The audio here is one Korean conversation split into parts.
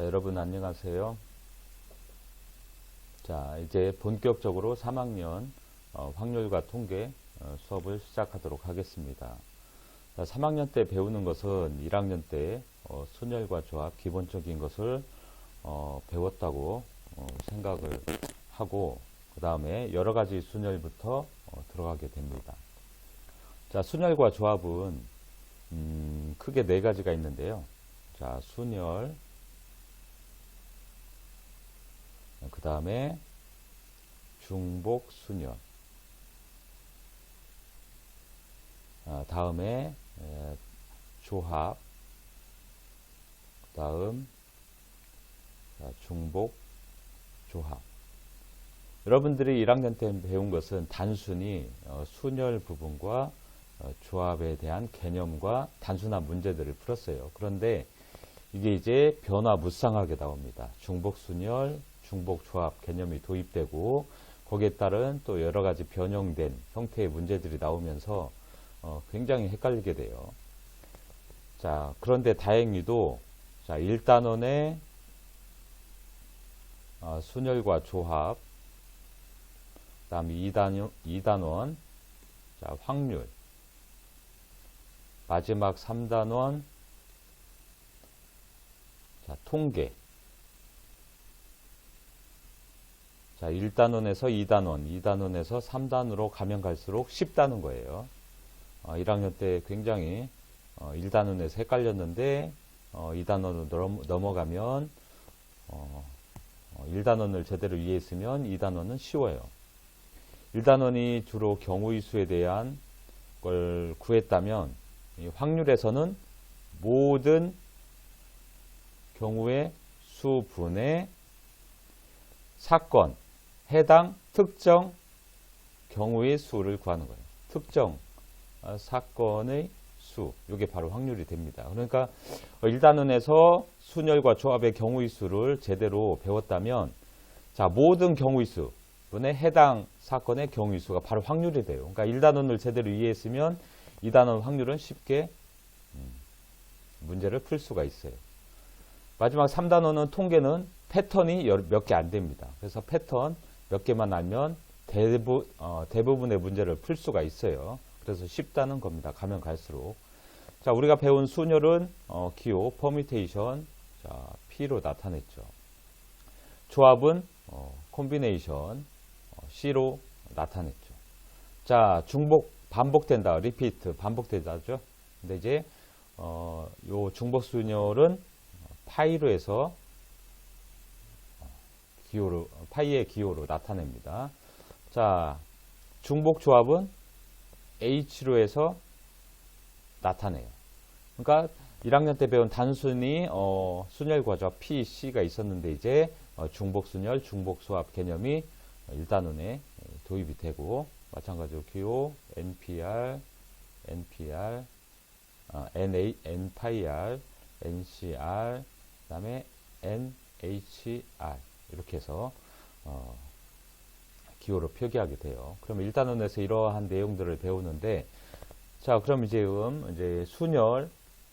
자, 여러분 안녕하세요. 자, 이제 본격적으로 3학년 확률과 통계 수업을 시작하도록 하겠습니다. 자, 3학년 때 배우는 것은 1학년 때 순열과 조합 기본적인 것을 배웠다고 생각을 하고, 그 다음에 여러 가지 순열부터 들어가게 됩니다. 자, 순열과 조합은 크게 네 가지가 있는데요. 자, 순열, 그 다음에 중복 순열, 다음에 조합, 그 다음 중복 조합. 여러분들이 1학년 때 배운 것은 단순히 순열 부분과 조합에 대한 개념과 단순한 문제들을 풀었어요. 그런데 이게 이제 변화무쌍하게 나옵니다. 중복순열, 중복조합 개념이 도입되고 거기에 따른 또 여러 가지 변형된 형태의 문제들이 나오면서 굉장히 헷갈리게 돼요. 자, 그런데 다행히도 자, 1단원의 순열과 조합, 그 다음에 2단원 자, 확률, 마지막 3단원 자, 통계. 자, 1단원에서 2단원, 2단원에서 3단으로 가면 갈수록 쉽다는 거예요. 1학년 때 굉장히 1단원에서 헷갈렸는데 2단원으로 넘어가면 1단원을 제대로 이해했으면 2단원은 쉬워요. 1단원이 주로 경우의 수에 대한 걸 구했다면 이 확률에서는 모든 경우의 수분의 사건, 해당 특정 경우의 수를 구하는 거예요. 특정 사건의 수, 이게 바로 확률이 됩니다. 그러니까 1단원에서 순열과 조합의 경우의 수를 제대로 배웠다면 자, 모든 경우의 수분의 해당 사건의 경우의 수가 바로 확률이 돼요. 그러니까 1단원을 제대로 이해했으면 2단원 확률은 쉽게 문제를 풀 수가 있어요. 마지막 3단원은 통계는 패턴이 몇 개 안 됩니다. 그래서 패턴 몇 개만 알면 대부분의 문제를 풀 수가 있어요. 그래서 쉽다는 겁니다. 가면 갈수록. 자, 우리가 배운 순열은 기호, 퍼뮤테이션, 자, P로 나타냈죠. 조합은 콤비네이션, C로 나타냈죠. 자, 중복, 반복된다, 리피트, 반복된다죠. 근데 이제 요 중복 순열은 파이로 해서 기호로, 파이의 기호로 나타냅니다. 자, 중복 조합은 H로 해서 나타내요. 그러니까 1학년 때 배운 단순히 순열과 조합 P, C가 있었는데 이제 중복 순열, 중복 조합 개념이 1단원에 도입이 되고 마찬가지로 기호, NPR, NPR, NCR, 그 다음에 NHR 이렇게 해서 기호로 표기하게 돼요. 그럼 1단원에서 이러한 내용들을 배우는데 자, 그럼 이제 순열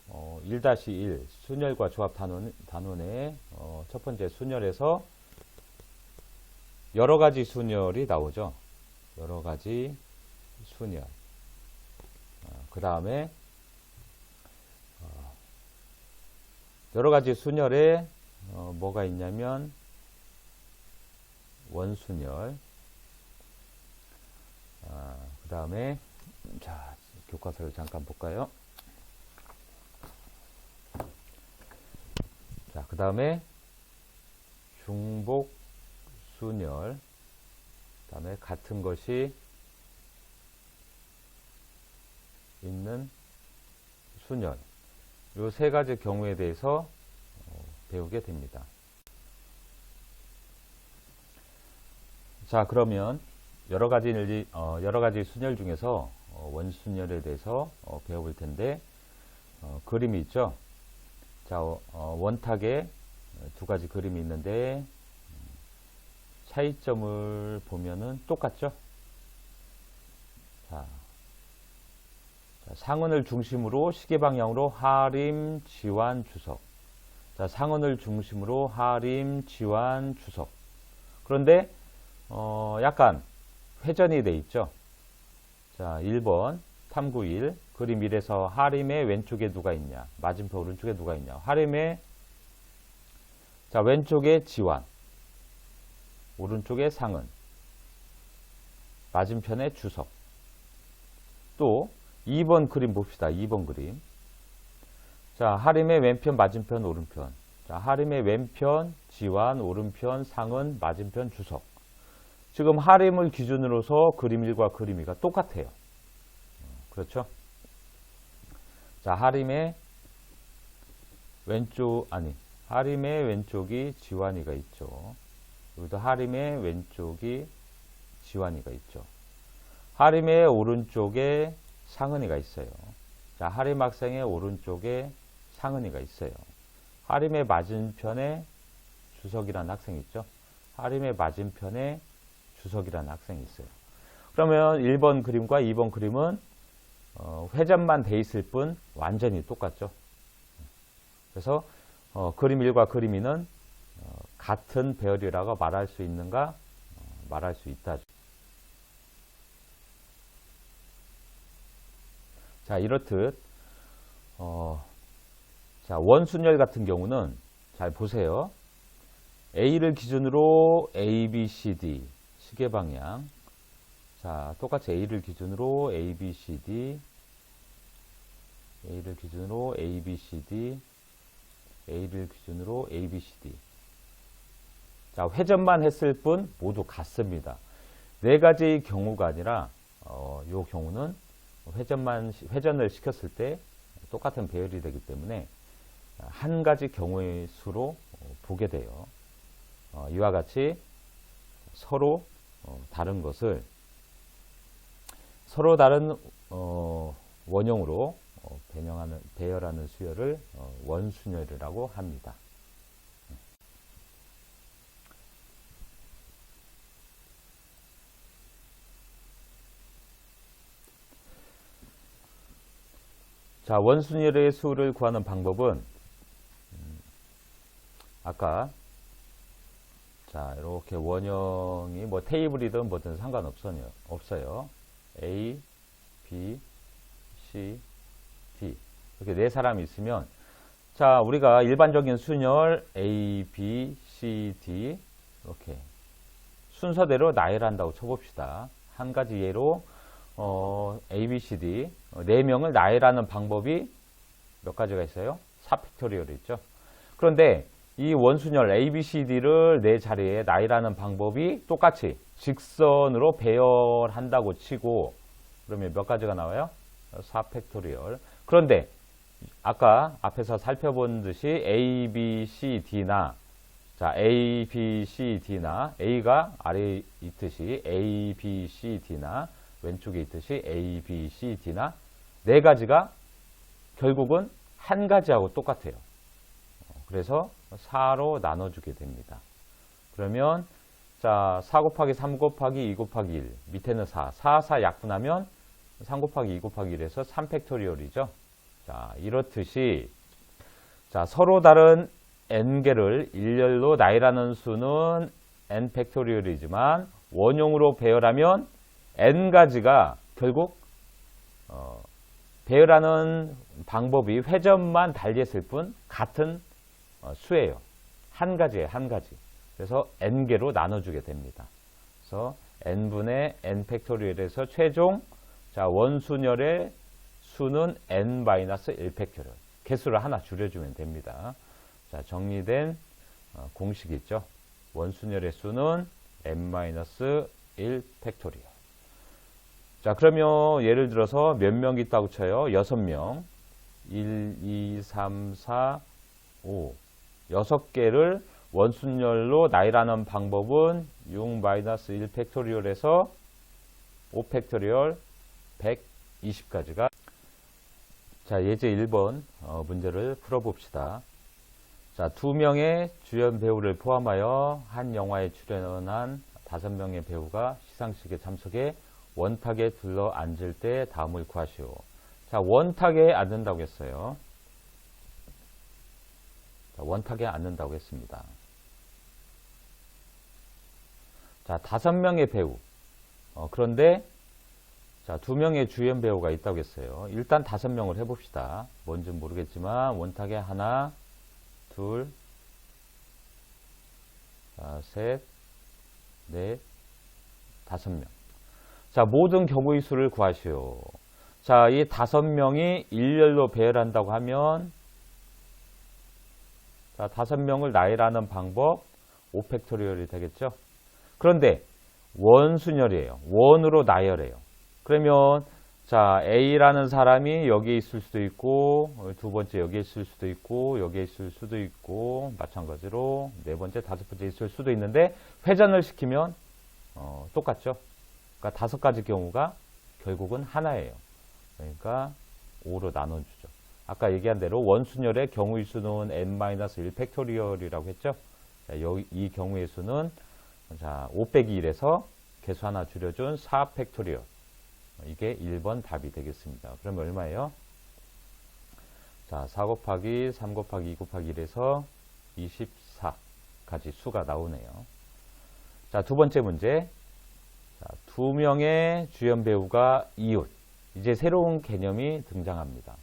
1-1 순열과 조합 단원의 첫 번째 순열에서 여러 가지 순열이 나오죠. 여러 가지 순열. 그 다음에 여러 가지 순열에 뭐가 있냐면 원순열, 그 다음에 자, 교과서를 잠깐 볼까요? 자, 그 다음에 중복 순열, 그 다음에 같은 것이 있는 순열. 이 세 가지 경우에 대해서 배우게 됩니다. 자, 그러면 여러 가지 순열 중에서 원순열에 대해서 배워볼 텐데 그림이 있죠. 자, 원탁에 두 가지 그림이 있는데 차이점을 보면은 똑같죠. 자, 상은을 중심으로 시계 방향으로 하림, 지환, 주석. 자, 상은을 중심으로 하림, 지환, 주석. 그런데 약간 회전이 돼 있죠. 자, 1번 탐구 1 그림 1에서 하림의 왼쪽에 누가 있냐, 맞은편 오른쪽에 누가 있냐. 하림의 자, 왼쪽에 지환, 오른쪽에 상은, 맞은편에 주석. 또 2번 그림 봅시다. 2번 그림. 자, 하림의 왼편, 맞은편, 오른편. 자, 하림의 왼편 지환, 오른편 상은, 맞은편 주석. 지금 하림을 기준으로서 그림 1과 그림 2가 똑같아요. 그렇죠? 자, 하림의 왼쪽이 지환이가 있죠. 여기도 하림의 왼쪽이 지환이가 있죠. 하림의 오른쪽에 상은이가 있어요. 자, 하림 학생의 오른쪽에 상은이가 있어요. 하림의 맞은편에 주석이라는 학생이 있죠. 하림의 맞은편에 주석이라는 학생이 있어요. 그러면 1번 그림과 2번 그림은 회전만 돼 있을 뿐 완전히 똑같죠. 그래서 그림 1과 그림 2는 같은 배열이라고 말할 수 있는가? 말할 수 있다. 자, 이렇듯 자, 원순열 같은 경우는 잘 보세요. A를 기준으로 A, B, C, D 시계 방향. 자, 똑같이 A를 기준으로 A, B, C, D, A를 기준으로 A, B, C, D, A를 기준으로 A, B, C, D. 자, 회전만 했을 뿐 모두 같습니다. 네 가지의 경우가 아니라 요 경우는 회전을 시켰을 때 똑같은 배열이 되기 때문에 한 가지 경우의 수로 보게 돼요. 이와 같이 서로 다른 것을 서로 다른 원형으로 배열하는 수열을 원순열이라고 합니다. 자, 원순열의 수를 구하는 방법은 아까 자, 이렇게 원형이 뭐 테이블이든 뭐든 상관없어요. A, B, C, D 이렇게 네 사람이 있으면 자, 우리가 일반적인 순열 A, B, C, D 이렇게 순서대로 나열한다고 쳐봅시다. 한 가지 예로 A, B, C, D 4명을 나열하는 방법이 몇 가지가 있어요? 4팩토리얼이 있죠. 그런데 이 원순열 A, B, C, D를 네 자리에 나열하는 방법이 똑같이 직선으로 배열한다고 치고 그러면 몇 가지가 나와요? 4팩토리얼. 그런데 아까 앞에서 살펴본 듯이 A, B, C, D나 자, A, B, C, D나 A가 아래에 있듯이 A, B, C, D나 왼쪽에 있듯이 A, B, C, D나 네 가지가 결국은 한 가지하고 똑같아요. 그래서 4로 나눠주게 됩니다. 그러면 자, 4 곱하기 3 곱하기 2 곱하기 1 밑에는 4, 4 약분하면 3 곱하기 2 곱하기 1에서 3팩토리얼이죠. 자, 이렇듯이 자, 서로 다른 n개를 일렬로 나열하는 수는 n 팩토리얼이지만 원형으로 배열하면 n가지가 결국 배열하는 방법이 회전만 달리했을 뿐 같은 수예요. 한 가지예요. 한 가지. 그래서 n개로 나눠주게 됩니다. 그래서 n분의 n 팩토리얼에서 최종 자, 원순열의 수는 n-1 팩토리얼. 개수를 하나 줄여주면 됩니다. 자, 정리된 공식이 있죠. 원순열의 수는 n-1 팩토리얼. 자, 그러면 예를 들어서 몇 명 있다고 쳐요? 6명. 1, 2, 3, 4, 5. 6개를 원순열로 나열하는 방법은 6-1 팩토리얼에서 5 팩토리얼 120까지가 자, 예제 1번 문제를 풀어봅시다. 자, 2명의 주연 배우를 포함하여 한 영화에 출연한 5명의 배우가 시상식에 참석해 원탁에 둘러 앉을 때 다음을 구하시오. 자, 원탁에 앉는다고 했어요. 원탁에 앉는다고 했습니다. 자, 5명의 배우. 그런데 자, 2명의 주연 배우가 있다고 했어요. 일단 5명을 해봅시다. 뭔지 모르겠지만 원탁에 하나, 둘, 자, 셋, 넷, 5명. 자, 모든 경우의 수를 구하시오. 자, 이 5명이 일렬로 배열한다고 하면 자, 5명을 나열하는 방법 5팩토리얼이 되겠죠. 그런데 원순열이에요. 원으로 나열해요. 그러면 자, A라는 사람이 여기에 있을 수도 있고 두 번째 여기에 있을 수도 있고 여기에 있을 수도 있고 마찬가지로 네 번째, 다섯 번째 있을 수도 있는데 회전을 시키면 똑같죠. 그러니까 5가지 경우가 결국은 하나예요. 그러니까 5로 나눠주죠. 아까 얘기한 대로 원순열의 경우의 수는 n-1 팩토리얼이라고 했죠. 자, 이 경우의 수는 자, 5 빼기 1에서 개수 하나 줄여준 4 팩토리얼. 이게 1번 답이 되겠습니다. 그러면 얼마예요? 자, 4 곱하기 3 곱하기 2 곱하기 1에서 24까지 수가 나오네요. 자, 두 번째 문제. 자, 2명의 주연 배우가 이웃. 이제 새로운 개념이 등장합니다.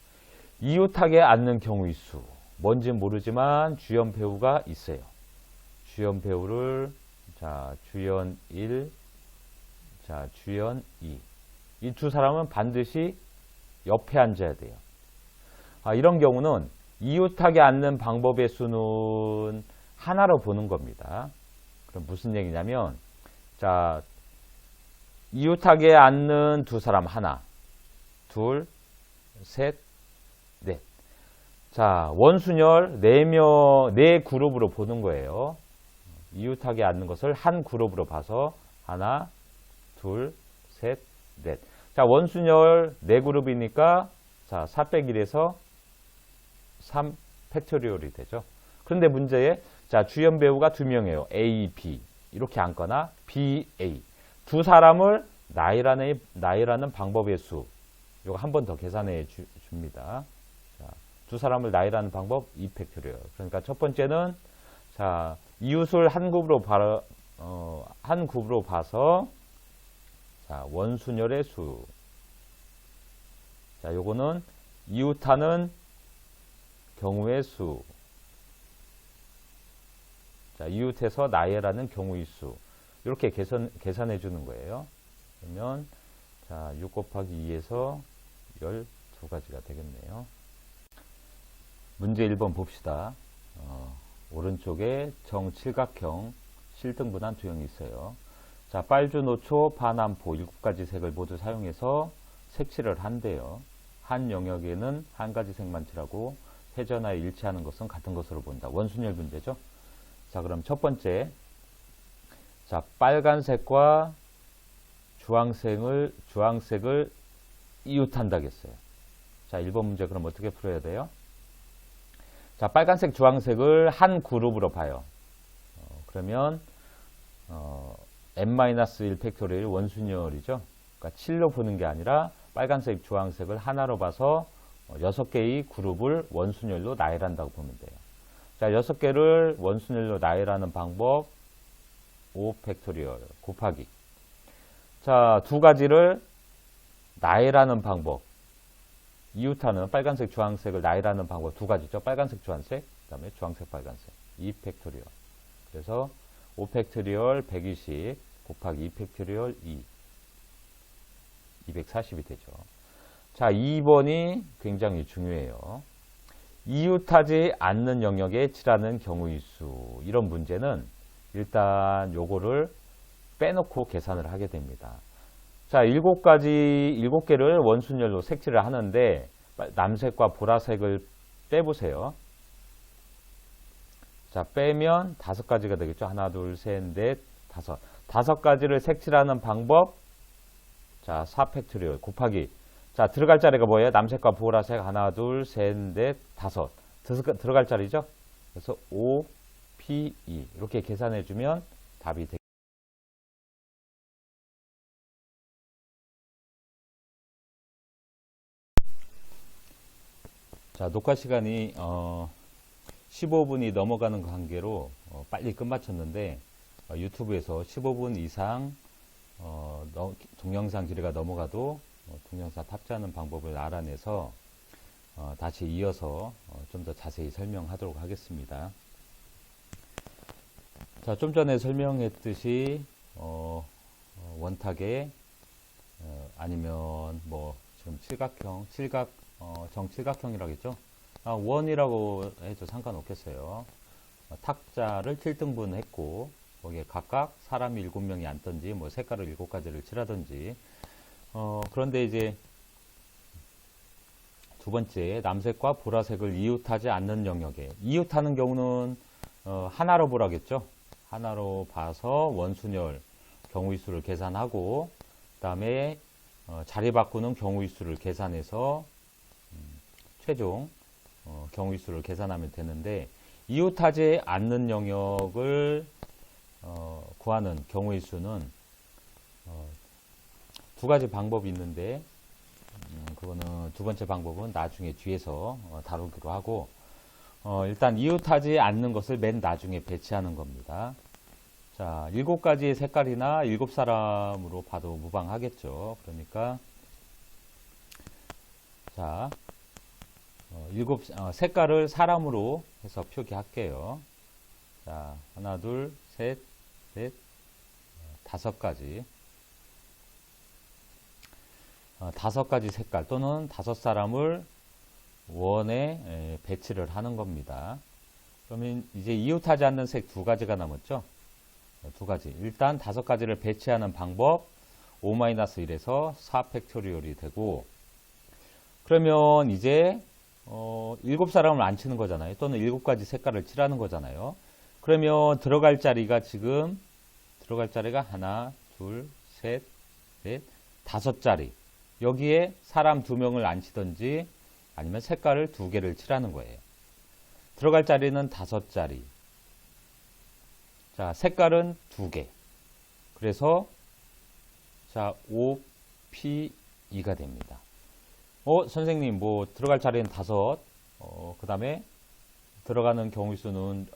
이웃하게 앉는 경우의 수. 뭔지는 모르지만 주연 배우가 있어요. 주연 배우를 자, 주연 1, 자, 주연 2. 이 두 사람은 반드시 옆에 앉아야 돼요. 이런 경우는 이웃하게 앉는 방법의 수는 하나로 보는 겁니다. 그럼 무슨 얘기냐면, 자, 이웃하게 앉는 두 사람 하나, 둘, 셋, 넷. 자, 원순열 4명, 4그룹으로 보는 거예요. 이웃하게 앉는 것을 한 그룹으로 봐서 하나, 둘, 셋, 넷. 자, 원순열 4그룹이니까 자, 4 빼기 1에서 3 팩토리얼이 되죠. 그런데 문제에 자, 주연 배우가 2명이에요. A, B. 이렇게 앉거나 B, A. 두 사람을 나열하는 방법의 수. 이거 한 번 더 계산해 줍니다. 자, 두 사람을 나열하는 방법 2 팩토리얼. 그러니까 첫 번째는 자, 이웃을 한 grup으로 봐서 자, 원순열의 수. 자, 요거는 이웃하는 경우의 수. 자, 이웃에서 나열하는 경우의 수. 이렇게 계산해 주는 거예요. 그러면 자, 6 곱하기 2에서 12가지가 되겠네요. 문제 1번 봅시다. 오른쪽에 정칠각형 실등분한 두형이 있어요. 자, 빨주, 노초, 파남포 7가지 색을 모두 사용해서 색칠을 한대요. 한 영역에는 한 가지 색만 칠하고 회전하여 일치하는 것은 같은 것으로 본다. 원순열 문제죠. 자, 그럼 첫 번째. 자, 빨간색과 주황색을 이웃한다겠어요. 자, 1번 문제 그럼 어떻게 풀어야 돼요? 자, 빨간색, 주황색을 한 그룹으로 봐요. 그러면 n-1 팩토리얼 원순열이죠. 그러니까 7로 보는 게 아니라 빨간색, 주황색을 하나로 봐서 6개의 그룹을 원순열로 나열한다고 보면 돼요. 자, 6개를 원순열로 나열하는 방법 5 팩토리얼 곱하기. 자, 두 가지를 나열하는 방법. 이웃하는 빨간색, 주황색을 나열하는 방법 두 가지죠. 빨간색, 주황색, 그 다음에 주황색, 빨간색. 2 팩토리얼. 그래서 5 팩토리얼 120 곱하기 2 팩토리얼 2. 240이 되죠. 자, 2번이 굉장히 중요해요. 이웃하지 않는 영역에 칠하는 경우의 수. 이런 문제는 일단 요거를 빼놓고 계산을 하게 됩니다. 자, 7개를 원순열로 색칠을 하는데 남색과 보라색을 빼보세요. 자, 빼면 5가지가 되겠죠. 하나, 둘, 셋, 넷, 5. 5가지를 색칠하는 방법. 자, 4 팩토리얼 곱하기. 자, 들어갈 자리가 뭐예요? 남색과 보라색 하나, 둘, 셋, 넷, 5. 들어갈 자리죠. 그래서 5, P, 2 이렇게 계산해 주면 답이 되겠습니다. 자, 녹화 시간이 15분이 넘어가는 관계로 빨리 끝마쳤는데 유튜브에서 15분 이상 동영상 길이가 넘어가도 동영상 탑재하는 방법을 알아내서 다시 이어서 좀 더 자세히 설명하도록 하겠습니다. 자, 좀 전에 설명했듯이 원탁에 아니면 뭐 지금 칠각형, 정칠각형이라고 했죠. 원이라고 해도 상관없겠어요. 탁자를 7등분 했고 거기에 각각 사람이 7명이 앉든지 뭐 색깔을 7가지를 칠하든지 그런데 이제 두 번째, 남색과 보라색을 이웃하지 않는 영역에 이웃하는 경우는 하나로 보라겠죠. 하나로 봐서 원순열 경우의 수를 계산하고 그 다음에 자리 바꾸는 경우의 수를 계산해서 최종 경우의 수를 계산하면 되는데 이웃하지 않는 영역을 구하는 경우의 수는 두 가지 방법이 있는데 그거는 두 번째 방법은 나중에 뒤에서 다루기로 하고 일단 이웃하지 않는 것을 맨 나중에 배치하는 겁니다. 자, 7가지의 색깔이나 7사람으로 봐도 무방하겠죠. 그러니까 자, 색깔을 사람으로 해서 표기할게요. 자, 하나, 둘, 셋, 넷, 5가지. 5가지 색깔 또는 5사람을 원에 배치를 하는 겁니다. 그러면 이제 이웃하지 않는 색 2가지가 남았죠. 2가지. 일단 5가지를 배치하는 방법 5-1에서 4팩토리얼이 되고 그러면 이제 7사람을 안 치는 거잖아요. 또는 7가지 색깔을 칠하는 거잖아요. 그러면 들어갈 자리가 하나, 둘, 셋, 넷, 5자리. 여기에 사람 2명을 앉히든지 아니면 색깔을 2개를 칠하는 거예요. 들어갈 자리는 5자리. 자, 색깔은 2개. 그래서 자, OP2가 됩니다. 선생님, 뭐 들어갈 자리는 5, 그 다음에 들어가는 경우의 수는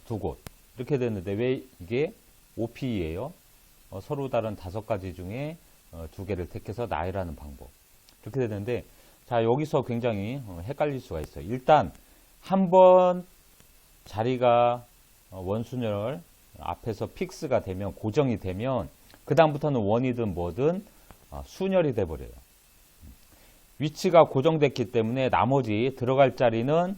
2곳. 이렇게 됐는데 왜 이게 OP이에요? 서로 다른 5가지 중에 2개를 택해서 나열하는 방법. 이렇게 되는데, 자, 여기서 굉장히 헷갈릴 수가 있어요. 일단, 한번 자리가 원순열 앞에서 픽스가 되면, 고정이 되면, 그다음부터는 원이든 뭐든 순열이 돼버려요. 위치가 고정됐기 때문에 나머지 들어갈 자리는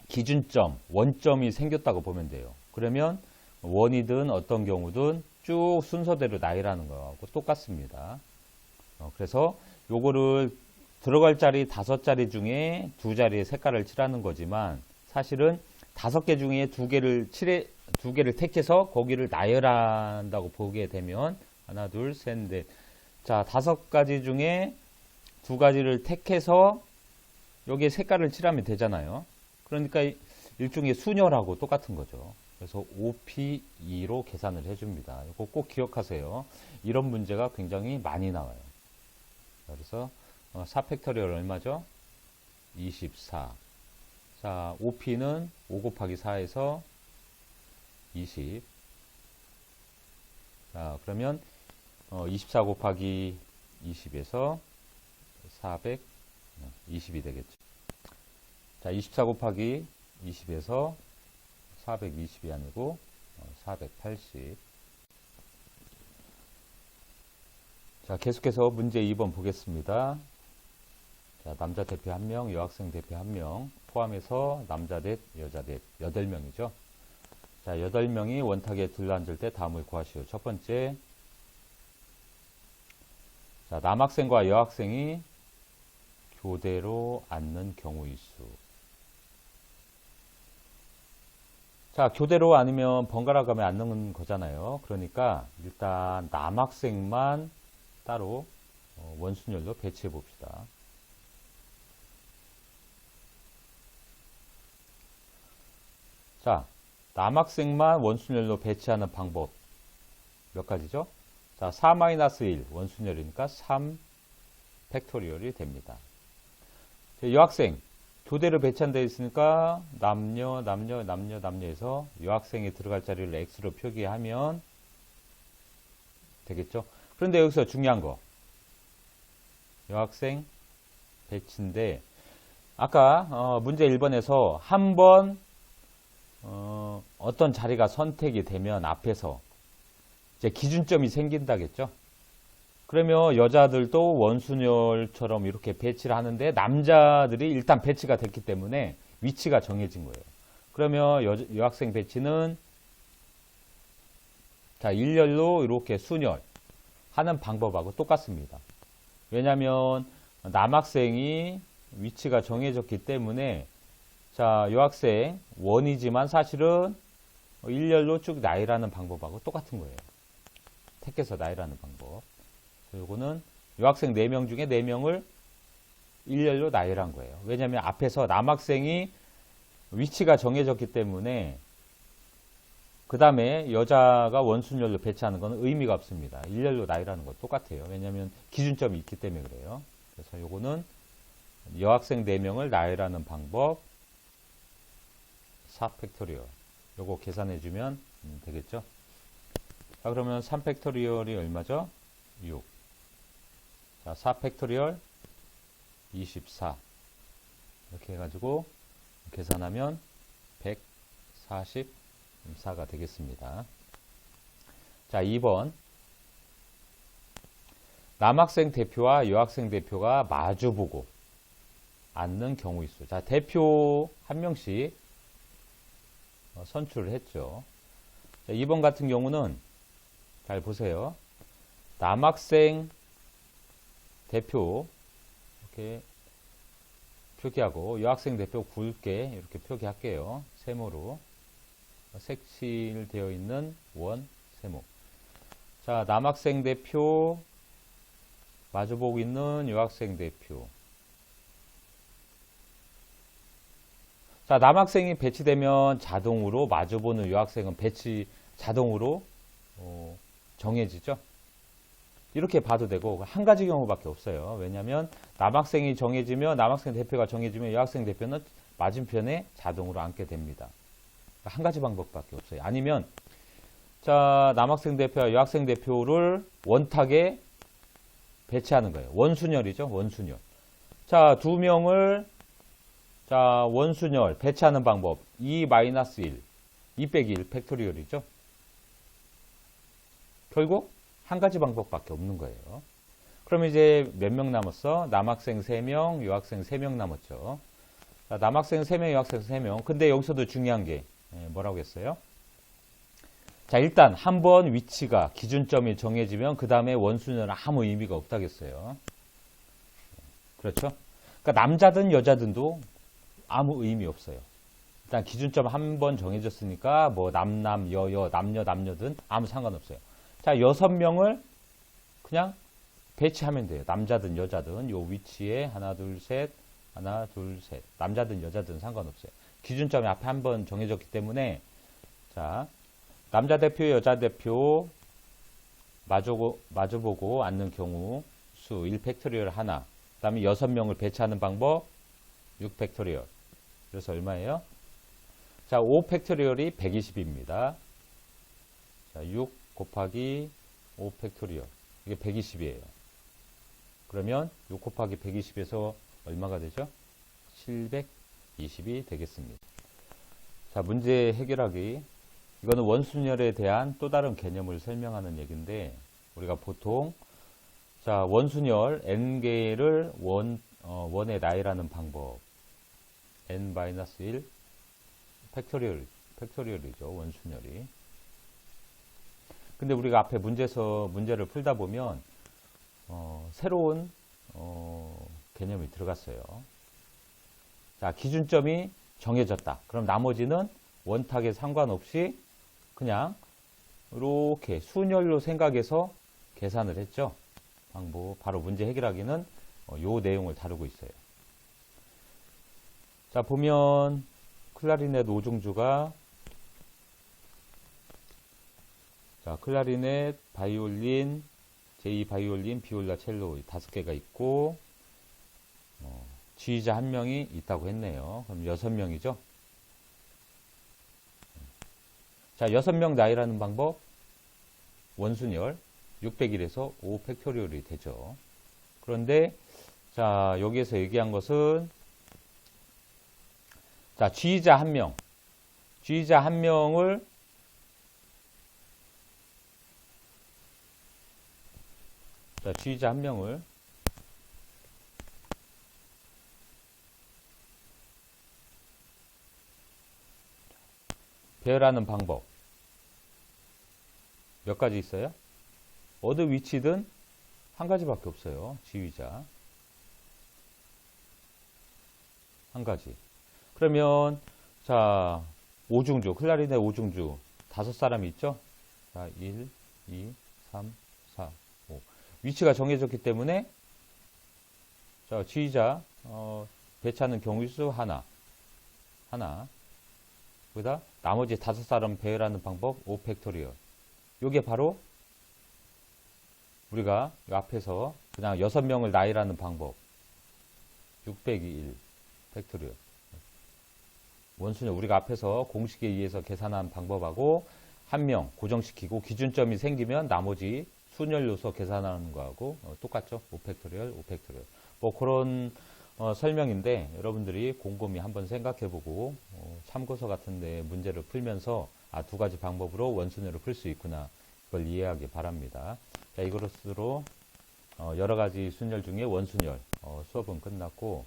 기준점, 원점이 생겼다고 보면 돼요. 그러면 원이든 어떤 경우든 쭉 순서대로 나열하는 거하고 똑같습니다. 그래서 요거를 들어갈 자리 5자리 중에 2자리의 색깔을 칠하는 거지만 사실은 5개 중에 2개를 택해서 거기를 나열한다고 보게 되면 하나, 둘, 셋, 넷. 자, 5가지 중에 2가지를 택해서 여기에 색깔을 칠하면 되잖아요. 그러니까 일종의 순열하고 똑같은 거죠. 그래서 OP2로 계산을 해줍니다. 이거 꼭 기억하세요. 이런 문제가 굉장히 많이 나와요. 그래서 4팩토리얼 얼마죠? 24. 자, OP는 5 곱하기 4에서 20. 자, 그러면 24 곱하기 20에서 420이 되겠죠. 자, 24 곱하기 20에서 420이 아니고 480. 자, 계속해서 문제 2번 보겠습니다. 자, 남자 대표 1명, 여학생 대표 1명 포함해서 남자 넷, 여자 넷, 8명이죠. 자, 8명이 원탁에 둘러앉을 때 다음을 구하시오. 첫 번째, 자, 남학생과 여학생이 교대로 앉는 경우의 수. 자, 교대로 아니면 번갈아 가며 앉는 거잖아요. 그러니까 일단 남학생만 따로 원순열로 배치해 봅시다. 자, 남학생만 원순열로 배치하는 방법 몇 가지죠? 자, 4-1 원순열이니까 3 팩토리얼이 됩니다. 여학생 교대로 배치한되어 있으니까 남녀에서 여학생이 들어갈 자리를 X로 표기하면 되겠죠. 그런데 여기서 중요한 거 여학생 배치인데 아까 문제 1번에서 한번 어떤 자리가 선택이 되면 앞에서 이제 기준점이 생긴다겠죠. 그러면 여자들도 원순열처럼 이렇게 배치를 하는데 남자들이 일단 배치가 됐기 때문에 위치가 정해진 거예요. 그러면 여학생 배치는 자 일렬로 이렇게 순열 하는 방법하고 똑같습니다. 왜냐하면 남학생이 위치가 정해졌기 때문에 자 여학생 원이지만 사실은 일렬로 쭉 나열하는 방법하고 똑같은 거예요. 택해서 나열하는 방법. 요거는 여학생 4명 중에 4명을 일렬로 나열한 거예요. 왜냐하면 앞에서 남학생이 위치가 정해졌기 때문에 그 다음에 여자가 원순열로 배치하는 건 의미가 없습니다. 일렬로 나열하는 거 똑같아요. 왜냐하면 기준점이 있기 때문에 그래요. 그래서 요거는 여학생 4명을 나열하는 방법 4팩토리얼 요거 계산해주면 되겠죠. 자 그러면 3팩토리얼이 얼마죠? 6. 자 4팩토리얼 24 이렇게 해가지고 계산하면 144가 되겠습니다. 자 2번 남학생 대표와 여학생 대표가 마주보고 앉는 경우의 수. 자 대표 한 명씩 선출을 했죠. 자, 2번 같은 경우는 잘 보세요. 남학생 대표 이렇게 표기하고 여학생 대표 굵게 이렇게 표기할게요. 세모로 색칠되어 있는 원 세모. 자 남학생 대표 마주보고 있는 여학생 대표. 자 남학생이 배치되면 자동으로 마주보는 여학생은 배치 자동으로 정해지죠. 이렇게 봐도 되고 한 가지 경우밖에 없어요. 왜냐하면 남학생이 정해지면 남학생 대표가 정해지면 여학생 대표는 맞은편에 자동으로 앉게 됩니다. 한 가지 방법밖에 없어요. 아니면 자 남학생 대표와 여학생 대표를 원탁에 배치하는 거예요. 원순열이죠. 원순열. 자 2명을 자 원순열 배치하는 방법 2-1 2 빼기 1 팩토리얼이죠. 결국 한 가지 방법밖에 없는 거예요. 그럼 이제 몇 명 남았어? 남학생 3명, 여학생 3명 남았죠. 자, 남학생 3명, 여학생 3명. 근데 여기서도 중요한 게 뭐라고 했어요? 자, 일단 한번 위치가 기준점이 정해지면 그 다음에 원순열은 아무 의미가 없다겠어요. 그렇죠? 그러니까 남자든 여자든도 아무 의미 없어요. 일단 기준점 한 번 정해졌으니까 뭐 남남, 여여, 남녀든 아무 상관없어요. 자, 6명을 그냥 배치하면 돼요. 남자든 여자든 요 위치에 하나, 둘, 셋, 하나, 둘, 셋. 남자든 여자든 상관없어요. 기준점이 앞에 한 번 정해졌기 때문에 자, 남자 대표, 여자 대표 마주보고 앉는 경우 수 1팩토리얼 하나. 그 다음에 6명을 배치하는 방법 6팩토리얼. 그래서 얼마예요? 자, 5팩토리얼이 120입니다. 자, 6 곱하기 5 팩토리얼. 이게 120이에요. 그러면 6 곱하기 120에서 얼마가 되죠? 720이 되겠습니다. 자, 문제 해결하기. 이거는 원순열에 대한 또 다른 개념을 설명하는 얘기인데, 우리가 보통, 자, 원순열 n개를 원에 나열하는 방법. n-1 팩토리얼이죠. 원순열이. 근데 우리가 앞에 문제를 풀다 보면 새로운 개념이 들어갔어요. 자, 기준점이 정해졌다. 그럼 나머지는 원탁에 상관없이 그냥 이렇게 순열로 생각해서 계산을 했죠. 방법 바로 문제 해결하기는 요 내용을 다루고 있어요. 자, 보면 클라리넷 5중주가 자, 클라리넷, 바이올린, 제2 바이올린, 비올라, 첼로 5개가 있고 지휘자 한 명이 있다고 했네요. 그럼 6명이죠. 자, 6명 나열하는 방법. 원순열 600일에서 5 팩토리얼이 되죠. 그런데 자, 여기에서 얘기한 것은 자, 지휘자 한 명. 지휘자 한 명을 자, 지휘자 한 명을 배열하는 방법 몇 가지 있어요? 어느 위치든 한 가지밖에 없어요. 지휘자 한 가지. 그러면 자, 오중주, 클라리넷 오중주 5사람이 있죠? 자, 1, 2, 3, 4, 5. 위치가 정해졌기 때문에 자, 지휘자 배치하는 경우수 하나. 거기다 나머지 5사람 배열하는 방법 5팩토리얼. 요게 바로 우리가 앞에서 그냥 6명을 나열하는 방법 602 1 팩토리얼. 원순열 우리가 앞에서 공식에 의해서 계산한 방법하고 한 명 고정시키고 기준점이 생기면 나머지 순열 요소 계산하는 거하고 똑같죠. 5팩토리얼, 5팩토리얼. 뭐 그런 설명인데 여러분들이 곰곰이 한번 생각해보고 참고서 같은데 문제를 풀면서 두 가지 방법으로 원순열을 풀 수 있구나 그걸 이해하기 바랍니다. 자, 이것으로 여러 가지 순열 중에 원순열 수업은 끝났고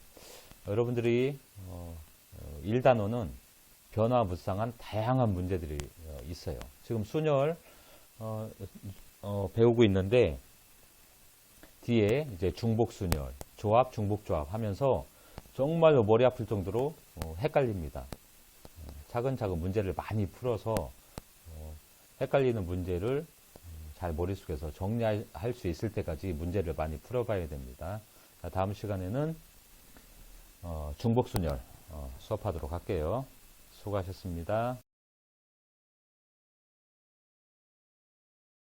여러분들이 1단원은 변화무쌍한 다양한 문제들이 있어요. 지금 순열 배우고 있는데 뒤에 이제 중복순열, 조합, 중복조합 하면서 정말로 머리 아플 정도로 헷갈립니다. 차근차근 문제를 많이 풀어서 헷갈리는 문제를 잘 머릿속에서 정리할 수 있을 때까지 문제를 많이 풀어봐야 됩니다. 자, 다음 시간에는 중복순열 수업하도록 할게요. 수고하셨습니다.